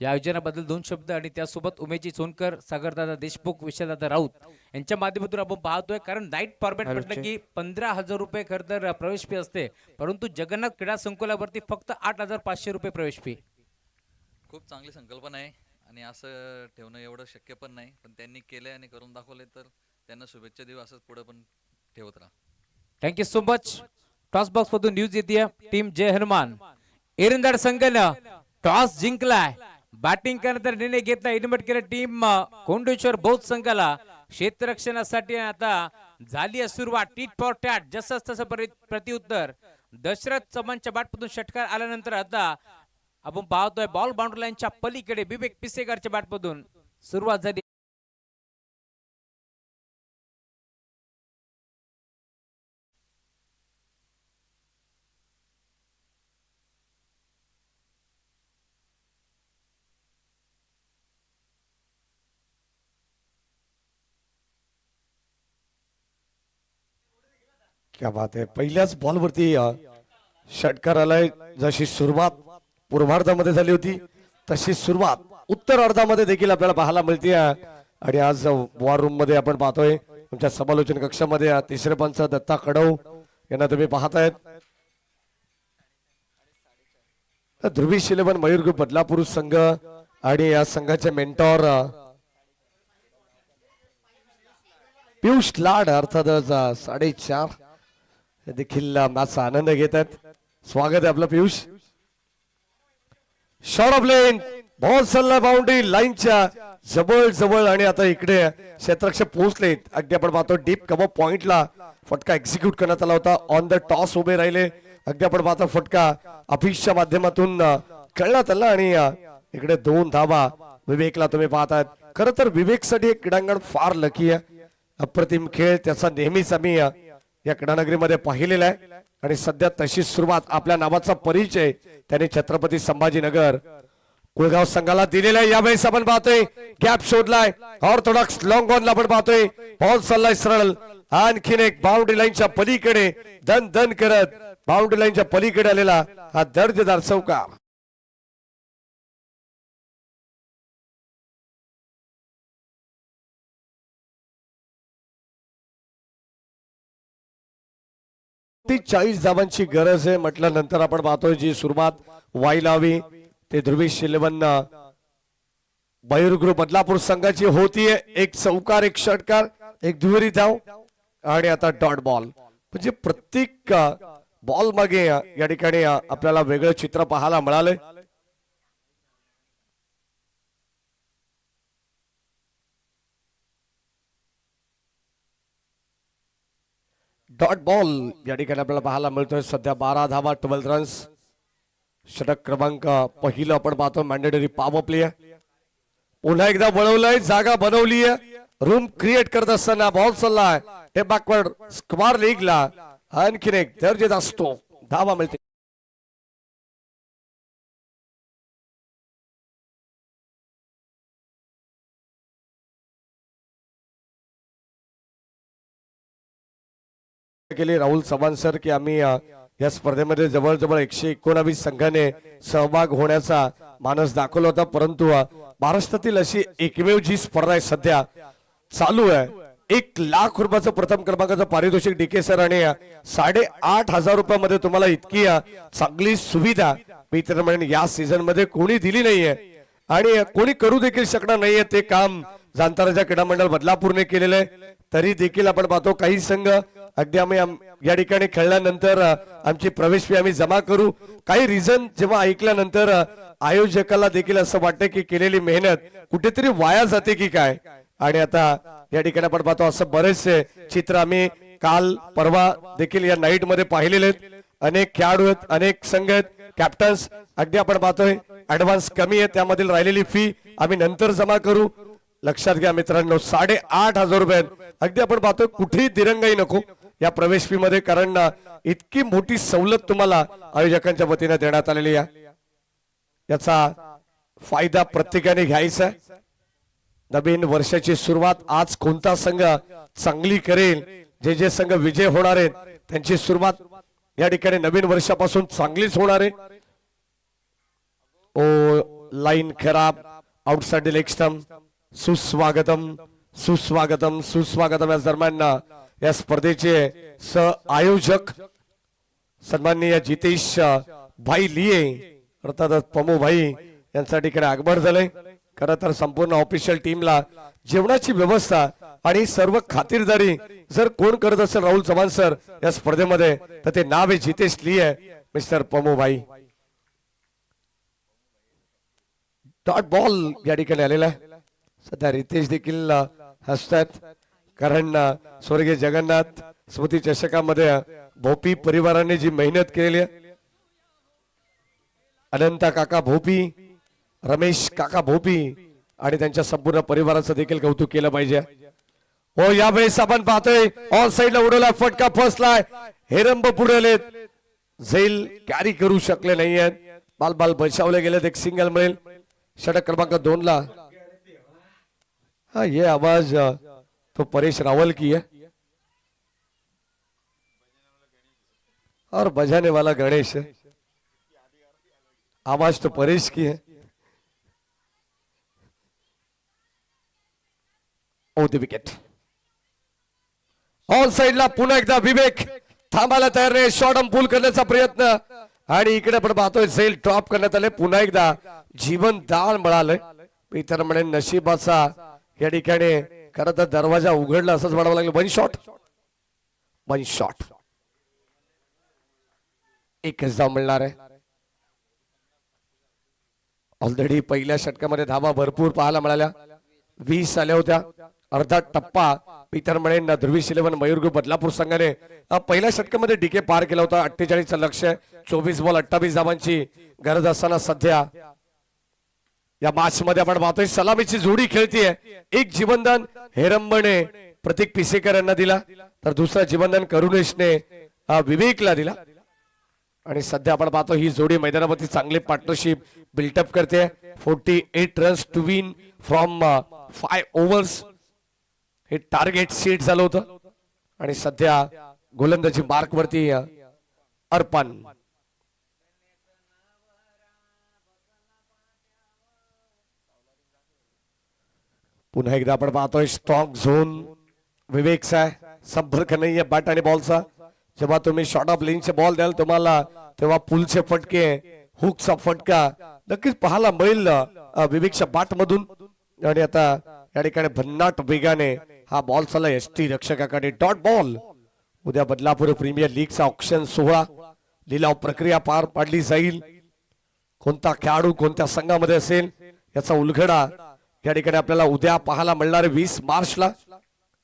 या आयोजनाबद्दल 2 शब्द आणि त्यासोबत उमेशजी सोनकर, सागरदादा देशमुख, विशालदादा राऊत यांच्या माध्यमातून आपण पाहतोय. कारण नाईट फॉर्मॅट म्हटलं की 15,000 रुपये खरं तर प्रवेश फी असते, परंतु जगन्नाथ क्रीडा संकुलावरती फक्त 8,500 रुपये प्रवेश फी. खूप चांगली संकल्पना आहे आणि असं ठेवणं एवढं शक्य पण नाही, पण त्यांनी केलंय आणि करून दाखवले, तर त्यांना शुभेच्छा देऊ. असंच पुढे पण ठेवत राहा. Thank you so much. Toss box मधून न्यूज येते. टीम जय हनुमान एरंदाड संघानं टॉस जिंकलाय. बॅटिंग करण्याचा निर्णय घेतला. इन्व्हाइट केलं टीम कोंडेश्वर बौद्ध संघाला क्षेत्ररक्षणासाठी. आता झाली आहे सुरुवात. टीट फॉर टॅट, जसंच तसं प्रत्युत्तर. दशरथ चव्हाणच्या बॅटमधून षटकार आल्यानंतर आता आपण पाहतोय बॉल बाउंड्री लाईनच्या पलीकडे विवेक पिसेकरच्या बॅटमधून सुरुवात झाली. क्या बात आहे. पहिल्याच बॉलवरती षटकाराला जशी सुरुवात पूर्वार्धामध्ये झाली होती तशी सुरुवात उत्तर अर्धामध्ये देखील आपल्याला पाहायला मिळते. आणि आज वॉर रूम मध्ये आपण पाहतोय तुमच्या समालोचन कक्षामध्ये तिसरे पंच दत्ता कडव यांना तुम्ही पाहतायत. ध्रुवी शिलेवन मयूर ग्रुप बदलापूर संघ आणि या संघाचे मेंटॉर पियुष लाड अर्थातच 4.5 देखील मॅचचा आनंद घेत आहेत. स्वागत आहे आपलं Piyush. Shot of lane, ball सल्ला बाउंड्री लाईनच्या जवळ जवळ आणि आता इकडे क्षेत्ररक्षक पोहोचलेत. अगदी आपण पाहतो डीप कव्हर पॉइंटला फटका एक्झिक्यूट करण्यात आला होता. ऑन द टॉस उभे राहिले. अगदी आपण पाहतो फटका अभिषच्या माध्यमातून खेळण्यात आला आणि इकडे 2 धावा विवेकला तुम्ही पाहतायत. खरं तर विवेकसाठी हे क्रीडांगण फार लकी आहे. अप्रतिम खेळ त्याचा नेहमीच आम्ही या क्रीडानगरीमध्ये पाहिलेला आहे आणि सध्या तशी सुरुवात आपल्या नावाचा परिचय त्याने छत्रपती संभाजीनगर कुळगाव संघाला दिलेला आहे. यावेळेस आपण पाहतोय गॅप शोधलाय. ऑर्थोडॉक्स लॉंग ऑन ला आपण पाहतोय बॉल चाललाय सरळ. आणखीन एक बाउंड्री लाईनच्या पलीकडे दन दन करत बाउंड्री लाईनच्या पलीकडे आलेला हा दर्जेदार चौकार. ती 40 धावांची गरज आहे म्हटल्यानंतर आपण पाहतोय जी सुरुवात व्हायला हवी ते ध्रुवी शिलेवन मयूर ग्रुप बदलापूर संघाची होतीये. एक चौकार, एक षटकार, एक दुहेरी धाव आणि आता डॉट बॉल. म्हणजे प्रत्येक बॉल मागे या ठिकाणी आपल्याला वेगळं चित्र पाहायला मिळालंय. डॉट बॉल या ठिकाणी आपल्याला पाहायला मिळतोय. सध्या 12 धावा, 12 रन्स. षटक क्रमांक पहिलं आपण पाहतो मॅन्डेटरी पॉवर प्ले. पुन्हा एकदा वळवलंय, जागा बनवली आहे. रूम क्रिएट करत असताना बॉल चाललाय हे बॅकवर्ड स्क्वार लीगला. आणखीन एक दर्जेदार असतो धावा मिळते. केली राहुल चव्हाण सर की आम्ही या स्पर्धेमध्ये जवळजवळ 119 संघाने सहभाग होण्याचा मानस दाखवला होता, परंतु महाराष्ट्रातील अशी एकमेव जी स्पर्धा आहे सध्या चालू आहे. 1 लाख रुपयाचं प्रथम क्रमांकाचं पारितोषिक डीके सर आणि 8,500 रुपयामध्ये तुम्हाला इतकी चांगली सुविधा मी तर म्हणेन या सीझन मध्ये कोणी दिली नाहीये आणि कोणी करू देखील शकणार नाहीये. ते काम जाणताराच्या क्रीडा मंडळ बदलापूरने केलेलं आहे. तरी देखील आपण पाहतो काही संघ अगदी आम्ही या ठिकाणी खेळल्यानंतर आमची प्रवेश फी आम्ही जमा करू. काही रिझन जेव्हा ऐकल्यानंतर आयोजकाला देखील असं वाटतं की केलेली मेहनत कुठेतरी वाया जाते की काय. आणि आता या ठिकाणी आपण पाहतो असं बरेचसे चित्र आम्ही काल परवा देखील या नाईट मध्ये पाहिलेले आहेत. अनेक खेळाडू आहेत, अनेक संघ आहेत, कॅप्टन्स. अगदी आपण पाहतोय ऍडव्हान्स कमी आहे, त्यामधील राहिलेली फी आम्ही नंतर जमा करू. लक्षात घ्या मित्रांनो, 8,500 रुपये. अगदी आपण पाहतोय कुठेही दिरंगाई नको या प्रवेश फी मध्ये, कारण इतकी मोठी सवलत तुम्हाला आयोजकांच्या वतीने देण्यात आलेली आहे. याचा फायदा प्रत्येकाने घ्यायचा. नवीन वर्षाची सुरुवात आज कोणता संघ चांगली करेल, जे जे संघ विजय होणार आहेत त्यांची सुरुवात या ठिकाणी नवीन वर्षापासून चांगलीच होणार आहे. ओ लाईन खराब, आउटसाइड लेग स्टंप. सुस्वागतम सुस्वागतम सुस्वागतम. या दरम्यान या स्पर्धेचे सह आयोजक सन्माननीय जितेश भाई लिये अर्थातच पमू भाई यांच्या ठिकाणी आगमन झालंय. खरं तर संपूर्ण ऑफिशियल टीमला जेवणाची व्यवस्था आणि सर्व खातिरदारी जर कोण करत असेल राहुल चव्हाण सर या स्पर्धेमध्ये, तर ते नाव आहे जितेश लिये, मिस्टर पमू भाई. डॉट बॉल या ठिकाणी आलेला आहे. सध्या रितेश देखील हसतात, कारण स्वर्गीय जगन्नाथ स्मृती चषकामध्ये भोपी परिवाराने जी मेहनत केलेली आहे, अनंता काका भोपी, रमेश काका भोपी आणि त्यांच्या संपूर्ण परिवाराचं देखील कौतुक केलं पाहिजे. हो, यावेळेस आपण पाहतोय ऑन साइडला उडवला फटका, फसलाय. हेरंब पुढे झैल कॅरी करू शकले नाहीयेत. बाल बाल बचावले गेलेत. एक सिंगल मिळेल षटक क्रमांक 2 ला. हाँ, ये आवाज तो परेश रावल की है और बजाने वाला गणेश है. आवाज तो परेश की है. ओ द विकेट. ऑन साइडला पुन्हा एकदा विवेक थांबायला तयार नाही. शॉर्ट पूल करण्याचा प्रयत्न आणि इकडे पण पाहतोय झेल ड्रॉप करण्यात आले. पुन्हा एकदा जीवन दान मिळालंय. इतर म्हणे नशिबाचा या ठिकाणी खरं तर दरवाजा उघडला असंच म्हणावं लागलं. One shot, one shot. एकच धाव मिळणार आहे. ऑलरेडी पहिल्या षटकामध्ये धावा भरपूर पाहायला मिळाल्या. 20 आल्या होत्या. अर्धा टप्पा इतर म्हणे ध्रुवीश 11 मयूर ग्रुप बदलापूर संघाने पहिल्या षटकामध्ये डीके पार केला होता. 48 लक्ष्य, 24 बॉल 28 धावांची गरज असताना सध्या या मॅच मध्ये आपण पाहतोय सलामीची जोडी खेळतीये. एक जीवनदान हेरंबने प्रतीक पिसेकर यांना दिला, तर दुसरा जीवनदान करुणेशने विवेकला दिला. आणि सध्या आपण पाहतो ही जोडी मैदानावरती चांगली पार्टनरशिप बिल्टअप करते. 48 runs to win from 5 overs हे टार्गेट सेट झालं होतं. आणि सध्या गोलंदाजी मार्क वरती अर्पण. पुन्हा एकदा आपण पाहतोय स्ट्रॉंग झोन विवेकचा आहे. संपर्क नाहीये बॅट आणि बॉलचा. जेव्हा तुम्ही शॉर्ट ऑफ लेनचे बॉल द्याल तुम्हाला, तेव्हा पुलचे फटके, हुकचा फटका नक्कीच पाहायला मिळेल विवेकच्या बॅट मधून. आणि आता या ठिकाणी भन्नाट वेगाने हा बॉल चालला एसटी रक्षकाकडे. Dot ball. उद्या बदलापूर प्रीमियर लीगचा ऑक्शन सोहळा लिलाव प्रक्रिया पार पाडली जाईल. कोणता खेळाडू कोणत्या संघामध्ये असेल याचा उलगडा या ठिकाणी आपल्याला उद्या पाहायला मिळणार 20 मार्चला.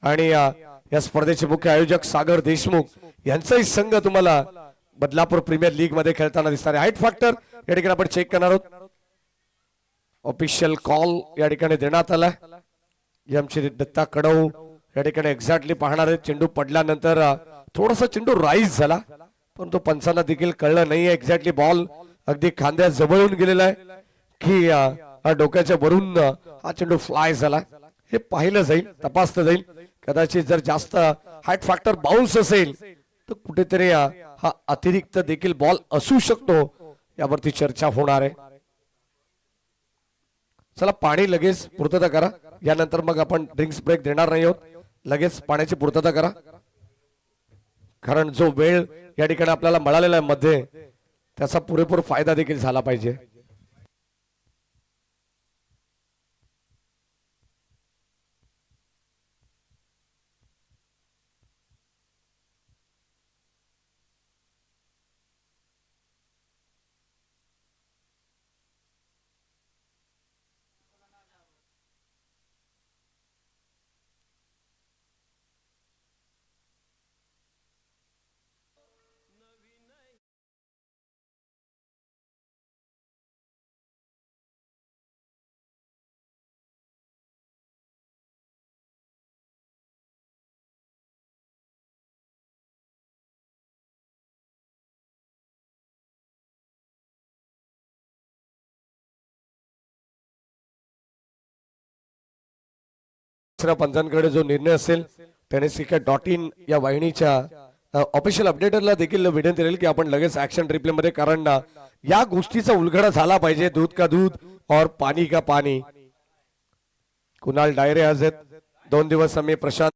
आणि या स्पर्धेचे मुख्य आयोजक सागर देशमुख यांचाही संघ तुम्हाला बदलापूर प्रीमियर लीग मध्ये खेळताना दिसणार आहे. हाईट फॅक्टर या ठिकाणी आपण चेक करणार आहोत. ऑफिशियल कॉल या ठिकाणी देण्यात आला. आमचे दत्ता कडव या ठिकाणी एक्झॅक्टली पाहणार आहेत. चेंडू पडल्यानंतर थोडासा चेंडू राईज झाला, पण तो पंचांना देखील कळलं नाहीये. एक्झॅक्टली बॉल अगदी खांद्या जवळून गेलेला आहे की डोक्याच्या वरून हा चेंडू फ्लाय झाला. हे पाहिलं जाईल, तपासलं जाईल. कदाचित जर जास्त हाईट फॅक्टर बाउन्स असेल तर कुठेतरी हा अतिरिक्त देखील बॉल असू शकतो. यावरती चर्चा होणार आहे. चला पाणी लगेच पूर्तता करा. यानंतर मग आपण ड्रिंक्स ब्रेक देणार नाही आहोत. लगेच पाण्याची पूर्तता करा, कारण जो वेळ या ठिकाणी आपल्याला मिळालेला आहे मध्ये त्याचा पुरेपूर फायदा देखील झाला पाहिजे. दुसऱ्या पंचांकडे जो निर्णय असेल टेनिस क्रिकेट .in या वाहिनीच्या ऑफिशियल अपडेटरला देखील विनंती राहील की आपण लगेच ऍक्शन रिप्ले मध्ये, कारण या गोष्टीचा उलगडा झाला पाहिजे. दूध का दूध और पाणी का पाणी. कुणाल डायरे आज आहेत. 2 दिवस आम्ही प्रशांत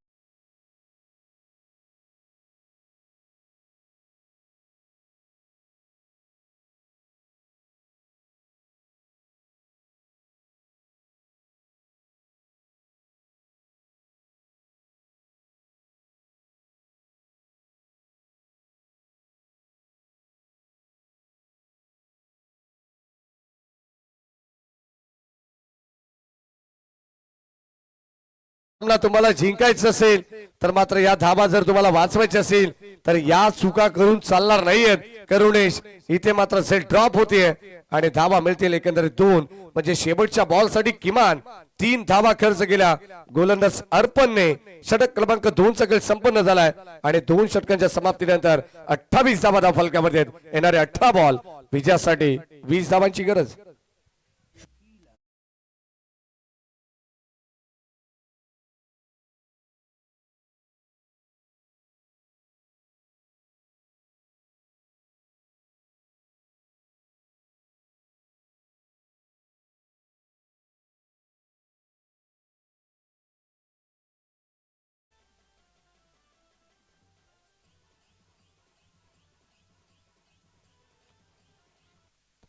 तुम्हाला जिंकायचं असेल तर मात्र या धाबा जर तुम्हाला वाचवायचे असेल तर या चुका करून चालणार नाहीयेत. करुणेश इथे मात्र सेट ड्रॉप होतीये आणि धाबा मिळतील एकंदरीत 2. म्हणजे शेवटच्या बॉल साठी किमान 3 धाबा खर्च केल्या. गोलंदाज अर्पणने षटक क्रमांक 2 चा खेळ संपन्न झालाय आणि 2 षटकांच्या समाप्तीनंतर 28 धाबा धाव फलकामध्ये येणारे 18 बॉल विजयासाठी 20 धावांची गरज.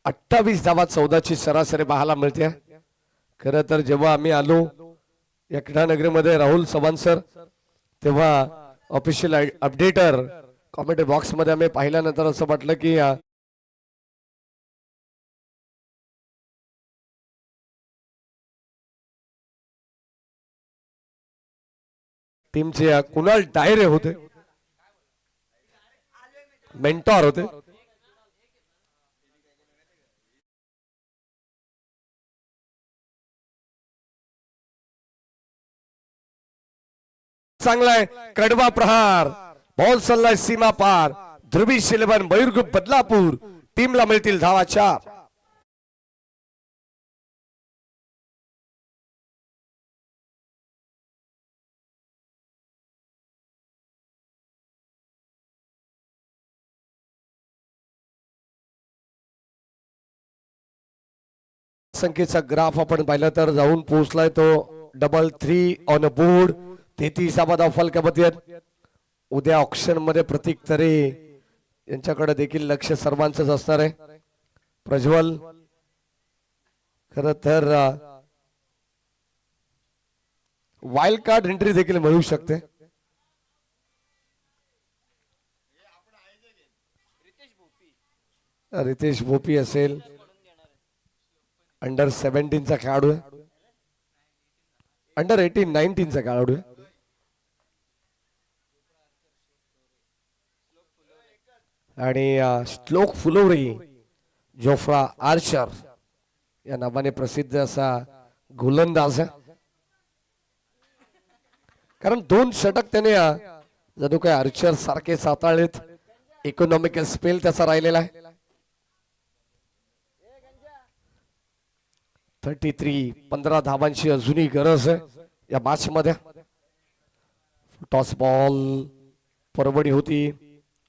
अठ्ठावीस धावा 14ची सरासरी पाहायला मिळते. खरं तर जेव्हा आम्ही आलो या क्रीडानगरीमध्ये राहुल चव्हाण सर, तेव्हा ऑफिशियल अपडेटर कॉमेंट्री बॉक्स मध्ये आम्ही पाहिल्यानंतर असं वाटलं की टीमचे कुणाल डायरे होते, मेंटॉर होते. चांगलाय कडवा प्रहार, बॉल सल्लाय सीमा पार. ध्रुवी शिलेबन मयूर ग्रुप बदलापूर टीमला मिळतील धावा 4. संख्येचा ग्राफ आपण पाहिला तर जाऊन पोहोचलाय तो 3-3 ऑन अ बोर्ड. 33 धाव फलकामध्ये. उद्या ऑक्शन मध्ये प्रतीक तरे यांच्याकडे देखील लक्ष सर्वांचंच असणार आहे. प्रज्वल खर तर वाईल्ड कार्ड एंट्री देखील मिळू शकते. रितेश भोपी असेल, अंडर 17चा खेळाडू आहे, अंडर 18-19चा खेळाडू आहे. आणि श्लोक फुलोरी जोफ्रा आर्चर या नावाने प्रसिद्ध असा गोलंदाज आहे. कारण 2 षटक त्याने जणू काय आर्चर सारखे साताळलेत. इकॉनॉमिकल स्पेल त्याचा राहिलेला आहे. 33 15 धावांची अजूनही गरज आहे या मॅच मध्ये. टॉस बॉल परवडी होती.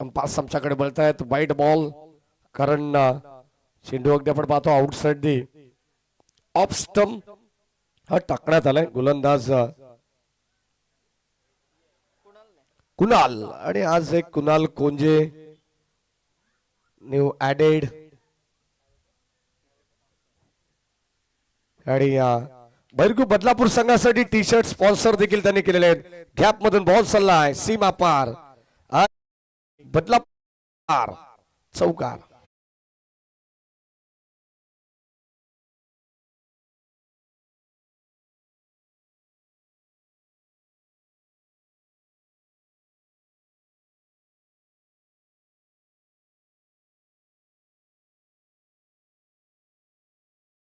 अंपास आमच्याकडे बोलतायत वाईट बॉल, कारण चेंडू अगदी आपण पाहतो आउटसाइड दी ऑफ स्टंप हा टाकण्यात आलाय. गोलंदाज कुणाल, आणि आज एक कुणाल कोंजे न्यू ऍडेड. आणि बैरगू बदलापूर संघासाठी टी शर्ट स्पॉन्सर देखील त्यांनी केलेले आहेत. गॅप मधून बॉल सल्ला आहे सीमा पार. बदलापूर चौकार.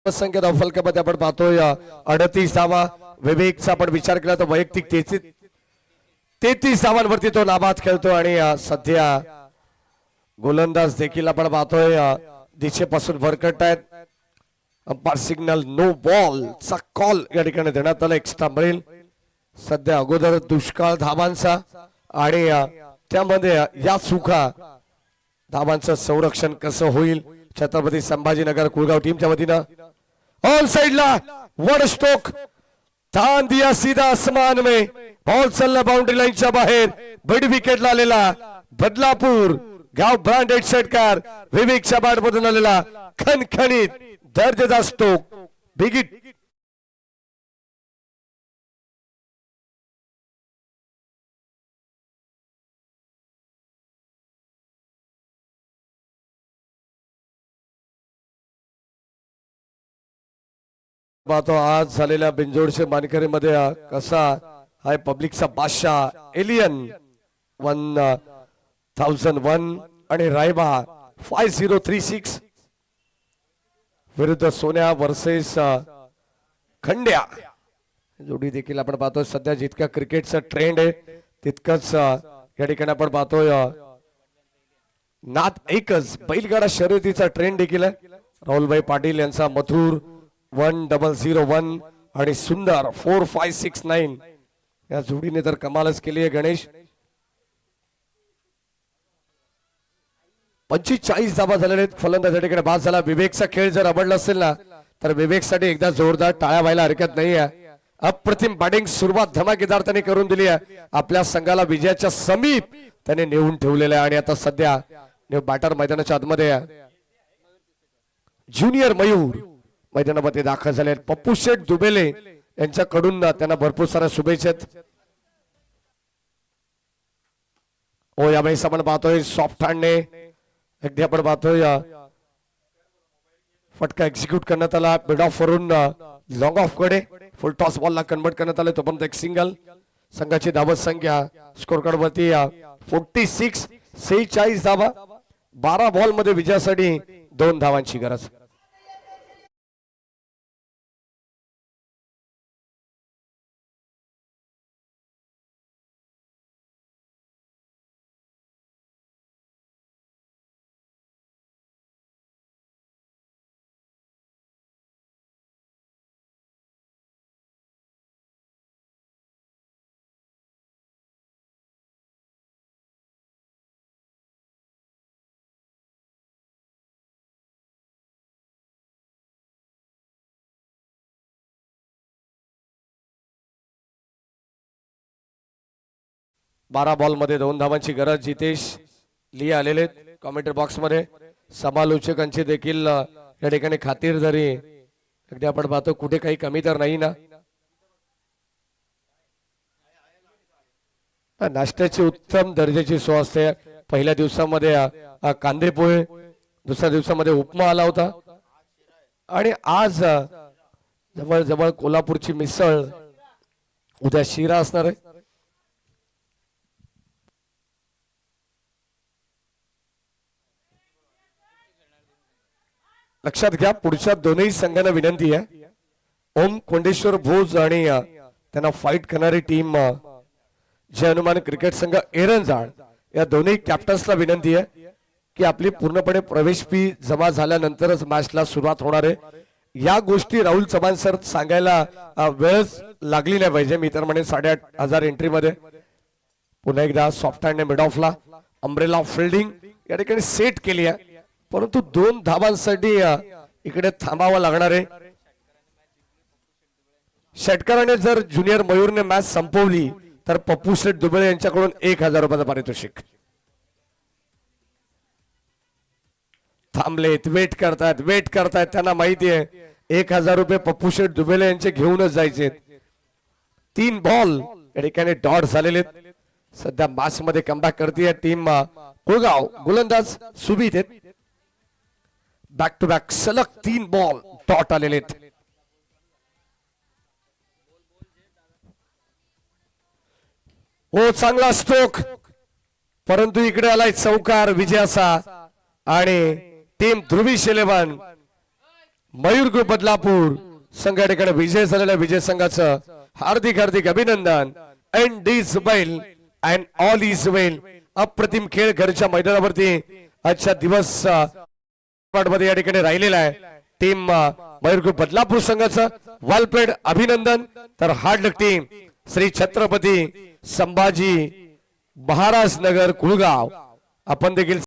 संख्या धाव फलकामध्ये आपण पाहतोय 38 धावा. विवेकचा आपण विचार केला तर वैयक्तिक 33 धावांवरती तो नाबाद खेळतो. आणि सध्या गोलंदाज देखील आपण पाहतोय दिशेपासून भरकट आहेत. अंपायर सिग्नल नो बॉल चा कॉल या ठिकाणी देण्यात आला. एक्स्ट्रा मिळेल. सध्या अगोदर दुष्काळ धाबांचा आणि त्यामध्ये या सुखा धाबांचं संरक्षण कसं होईल छत्रपती संभाजीनगर कुळगाव टीमच्या वतीनं ऑल साइडला वन स्ट्रोक तान दिया सीधा आसमान में बॉल चलना बाउंड्री लाईनच्या बाहेर बडी विकेटला आलेला बदलापूर गाव ब्रँडेड षटकार विवेकच्या बॅट मधून आलेला खणखणीत दर्जेदार स्ट्रोक बिगिट पाहतो आज झालेल्या बिंजोडच्या मानकरीमध्ये कसा हाय पब्लिकचा बादशाह एलियन 1001 आणि रायबा 5036 विरुद्ध सोन्या वर्सेस खंड्या जोडी देखील आपण पाहतोय सध्या जितका क्रिकेटचा ट्रेंड आहे तितकंच या ठिकाणी आपण पाहतोय नाद एकच बैलगाडा शर्यतीचा ट्रेंड देखील आहे राहुलभाई पाटील यांचा मथुर 1001 आणि सुंदर 4569 या जोडीने तर कमालच केली आहे गणेश 45 धाबा झालेले आहेत फलंदाज ठिकाणी बाद झाला विवेकचा खेळ जर आवडला असेल ना तर विवेकसाठी एकदा जोरदार टाळ्या व्हायला हरकत नाही आहे अप्रतिम बॅटिंग सुरुवात धमाकेदार त्याने करून दिली आहे आपल्या संघाला विजयाच्या समीप त्याने नेऊन ठेवलेलं आहे आणि आता सध्या बॅटर मैदानाच्या आतमध्ये ज्युनियर मयूर मैदानामध्ये दाखल झाले पप्पू शेठ दुबेले यांच्याकडून त्यांना भरपूर साऱ्या शुभेच्छा हो यावेळेस आपण पाहतोय सॉफ्ट हँडने अगदी आपण पाहतोय फटका एक्झिक्यूट करण्यात आला मिड ऑफ वरून लॉंग ऑफ कडे फुल टॉस बॉलला कन्वर्ट करण्यात आले तोपर्यंत एक सिंगल संघाची धावत संख्या स्कोर कार्ड वरती 46 धावा 12 बॉल मध्ये विजयासाठी 2 धावांची गरज बारा बॉल मध्ये 2 धावांची गरज जितेश ली आलेले कॉमेंट्री बॉक्स मध्ये समालोचकांची देखील या ठिकाणी खातीरदारी अगदी आपण पाहतो कुठे काही कमी तर नाही ना नाश्त्याची उत्तम दर्जाची सोय असते पहिल्या दिवसामध्ये कांदे पोहे दुसऱ्या दिवसामध्ये उपमा आला होता आणि आज जवळ जवळ कोल्हापूरची मिसळ उद्या शिरा असणार आहे लक्षात घ्या पुढच्या दोनही संघांना विनंती आहे ओम कोंडेश्वर भोज आणि त्यांना फाईट करणारी टीम जय हनुमान क्रिकेट संघ एरंजाळ या दोन्ही कॅप्टन्सला विनंती आहे की आपली पूर्णपणे प्रवेश फी जमा झाल्यानंतरच मॅचला सुरुवात होणार आहे या गोष्टी राहुल चव्हाण सर सांगायला वेळ लागली नाही पाहिजे मी तर म्हणे 8,500 एंट्री मध्ये पुन्हा एकदा सॉफ्ट हँड मिड ऑफला अम्ब्रेला फिल्डिंग या ठिकाणी सेट केली आहे परंतु 2 धावांसाठी इकडे थांबावं लागणार आहे षटकाराने जर ज्युनियर मयूरने मॅच संपवली तर पप्पू शेठ दुबळे यांच्याकडून 1,000 रुपयाचं पारितोषिक थांबलेत वेट करतायत त्यांना माहिती आहे 1,000 रुपये पप्पू शेठ दुबेले यांचे घेऊनच जायचे 3 बॉल या ठिकाणी डॉट झालेले सध्या मॅच मध्ये कमबॅक करते टीम कुळगाव गोलंदाज सुबीत आहेत बॅक टू बॅक सलग 3 बॉल डॉट आलेले हो चांगला स्ट्रोक परंतु इकडे आलाय चौकार विजयाचा आणि टीम ध्रुवीश 11 मयूर ग्रुप बदलापूर संघ या ठिकाणी विजय झालेल्या विजय संघाचं हार्दिक अभिनंदन end is well and all is well अप्रतिम खेळ घरच्या मैदानावरती आजच्या दिवस मध्ये या ठिकाणी राहिलेला आहे टीम मयूर ग्रुप बदलापूर संघाचं वेल प्लेड अभिनंदन तर हार्ड लक टीम श्री छत्रपती संभाजी महाराज नगर कुळगाव आपण देखील